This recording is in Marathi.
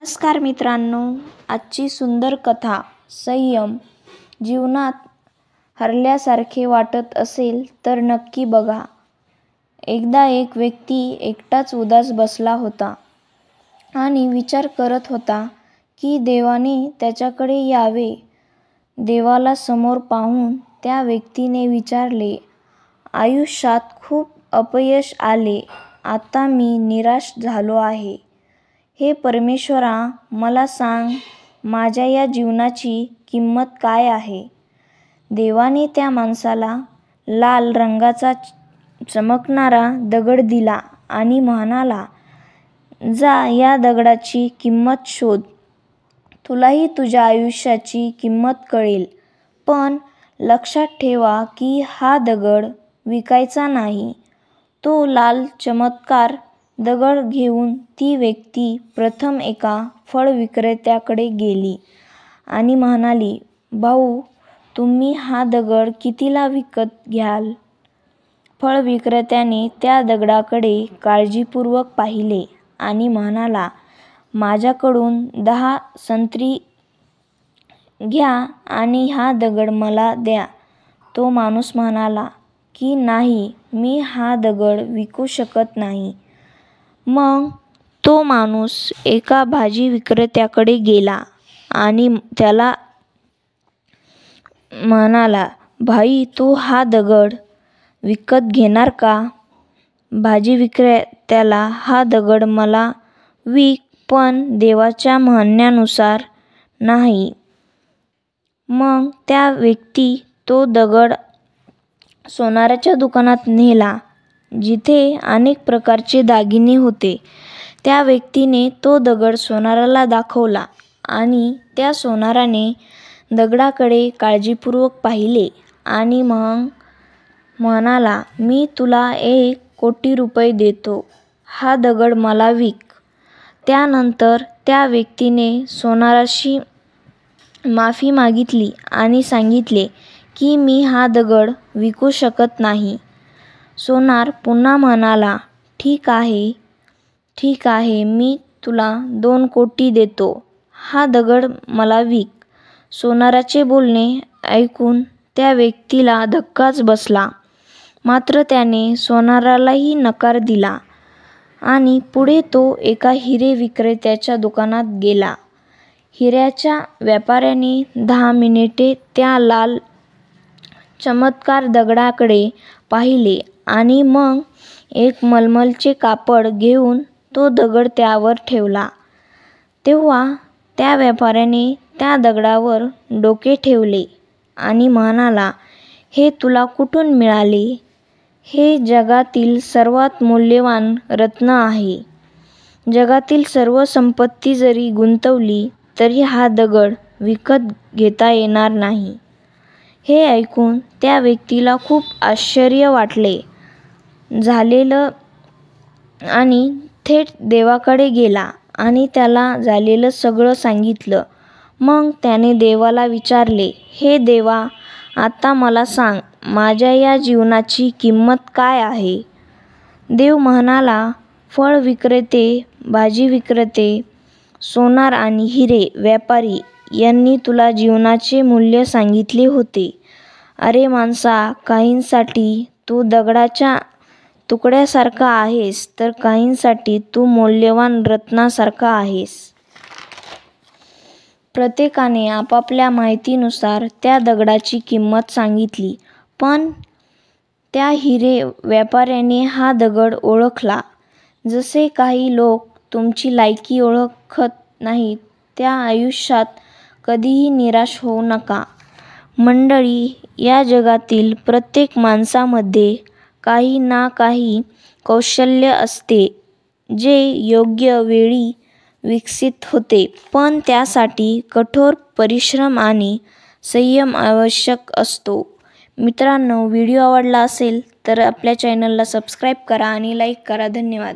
नमस्कार मित्रांनो, आजची सुंदर कथा संयम जीवनात हरल्यासारखे वाटत असेल तर नक्की बघा. एकदा एक व्यक्ती एकटाच उदास बसला होता आणि विचार करत होता की देवाने त्याच्याकडे यावे. देवाला समोर पाहून त्या व्यक्तीने विचारले, आयुष्यात खूप अपयश आले, आता मी निराश झालो आहे. हे परमेश्वरा, मला सांग, माझ्या या जीवनाची किंमत काय आहे? देवाने त्या माणसाला लाल रंगाचा चमकणारा दगड दिला आणि म्हणाला, जा, या दगडाची किंमत शोध. तुलाही तुझ्या आयुष्याची किंमत कळेल. पण लक्षात ठेवा की हा दगड विकायचा नाही. तो लाल चमत्कार दगड घेऊन ती व्यक्ती प्रथम एका फळ विक्रेत्याकडे गेली आणि म्हणाली, भाऊ, तुम्ही हा दगड कितीला विकत घ्याल? फळ विक्रेत्याने त्या दगडाकडे काळजीपूर्वक पाहिले आणि म्हणाला, माझ्याकडून 10 संत्री घ्या आणि हा दगड मला द्या. तो माणूस म्हणाला की नाही, मी हा दगड विकू शकत नाही. मग तो माणूस एका भाजी विक्रेत्याकडे गेला आणि त्याला म्हणाला, भाई, तू हा दगड विकत घेणार का? भाजी विक्रेत्याला, हा दगड मला विक, पण देवाच्या म्हणण्यानुसार नाही. मग त्या व्यक्ती तो दगड सोनाराच्या दुकानात नेला, जिथे अनेक प्रकारचे दागिने होते. त्या व्यक्तीने तो दगड सोनाराला दाखवला आणि त्या सोनाराने दगडाकडे काळजीपूर्वक पाहिले आणि मग म्हणाला, मी तुला 1 कोटी रुपये देतो. हा दगड मला विक. त्यानंतर त्या व्यक्तीने सोनाराशी माफी मागितली आणि सांगितले की मी हा दगड विकू शकत नाही. सोनार पुन्हा म्हणाला, ठीक आहे, मी तुला 2 कोटी देतो. हा दगड मला विक. सोनाराचे बोलणे ऐकून त्या व्यक्तीला धक्काच बसला. मात्र त्याने सोनारालाही नकार दिला आणि पुढे तो एका हिरे विक्रेत्याच्या दुकानात गेला. हिऱ्याच्या व्यापाऱ्याने 10 मिनिटे त्या लाल चमत्कार दगडाकडे पाहिले आणि मग एक मलमलचे कापड घेऊन तो दगड त्यावर ठेवला. तेव्हा त्या व्यापाऱ्याने त्या दगडावर डोके ठेवले आणि म्हणाला, हे तुला कुठून मिळाले? हे जगातील सर्वात मौल्यवान रत्न आहे. जगातील सर्व संपत्ती जरी गुंतवली तरी हा दगड विकत घेता येणार नाही. हे ऐकून त्या व्यक्तीला खूप आश्चर्य वाटले झालेलं आणि थेट देवाकडे गेला आणि त्याला झालेलं सगळं सांगितलं. मग त्याने देवाला विचारले, हे देवा, आता मला सांग, माझ्या या जीवनाची किंमत काय आहे? देव म्हणाला, फळ विक्रेते, भाजी विक्रेते, सोनार आणि हिरे व्यापारी यांनी तुला जीवनाचे मूल्य सांगितले होते. अरे माणसा, काहींसाठी तू दगडाच्या तुकड्यासारखा आहेस तर काहींसाठी तू मौल्यवान रत्नासारखा आहेस. प्रत्येकाने आपापल्या माहितीनुसार त्या दगडाची किंमत सांगितली, पण त्या हिरे व्यापाऱ्याने हा दगड ओळखला. जसे काही लोक तुमची लायकी ओळखत नाहीत, त्या आयुष्यात कधीही निराश होऊ नका. मंडळी, या जगातील प्रत्येक माणसामध्ये काही ना काही कौशल्य असते, जे योग्य वेळी विकसित होते, पण त्यासाठी कठोर परिश्रम आणि संयम आवश्यक असतो. मित्रांनो, व्हिडिओ आवडला असेल तर आपल्या चॅनलला सबस्क्राईब करा आणि लाईक करा. धन्यवाद.